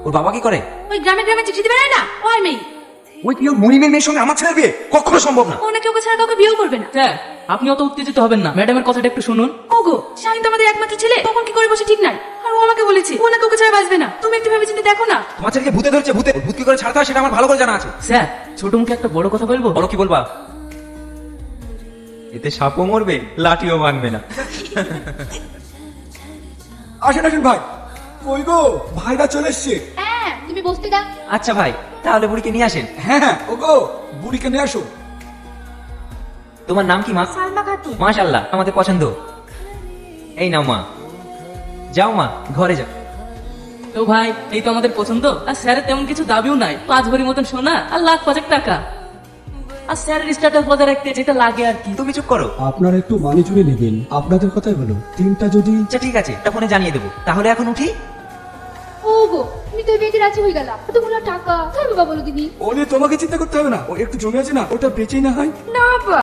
ওর বাবা কি করে? ওই গ্রামে গ্রামে চিঠি দিবে না, ও আর মেয়ে। ওই প্রিয় মনিমের মেয়ের সঙ্গে আমার ছেলের বিয়ে কখনো সম্ভব না। ও নাকি ওকে ছাড়া কাউকে বিয়েও করবে না। স্যার আপনি অত উত্তেজিত হবেন না, ম্যাডামের কথাটা একটু শুনুন। ওগো, শাহিন তো আমাদের একমাত্র ছেলে, তখন কি করে বসে ঠিক নাই। আর ও আমাকে বলেছে ও নাকি ওকে ছাড়া বাঁচবে না। তুমি একটু ভেবে চিন্তে দেখো না। তোমার ছেলেকে ভূতে ধরছে, ভূতে ভূত কি করে ছাড়তে হয় সেটা আমার ভালো করে জানা আছে। স্যার ছোট মুখে একটা বড় কথা বলবো। বড় কি বলবা? এতে সাপও মরবে, লাঠিও ভাঙবে না। আসেন আসেন ভাই। কই গো, ভাইরা চলে এসছে। হ্যাঁ তুমি বসতে দাও। আচ্ছা ভাই, তাহলে বুড়িকে নিয়ে আসেন। হ্যাঁ হ্যাঁ, ও গো, বুড়িকে নিয়ে আসো। তোমার নাম কি মা? সালমা খাতুন। মাশাআল্লাহ, আমাদের পছন্দ। এই নাও মা, যাও মা, ঘরে যাও। তো ভাই এই তো আমাদের পছন্দ। আর স্যারের তেমন কিছু দাবিও নাই, 5 ভরি মতন সোনা আর লাখ 5 টাকা। আর স্যারের স্ট্যাটাস বজায় রাখতে যেটা লাগে আর কি। তুমি চুপ করো। আপনারা একটু মানি চুরি নেবেন, আপনাদের কথাই হলো 3টা যদি। আচ্ছা ঠিক আছে, এটা ফোনে জানিয়ে দেবো। তাহলে এখন উঠি। ও গো, তুমি তো বিয়েতে রাজি হয়ে গেলা, এতগুলো টাকা কোথায় বাবা বলো দিদি? ও নিয়ে তোমাকে চিন্তা করতে হবে না, ও একটু জমি আছে না, ওটা বেচেই না হয়। না বাবা,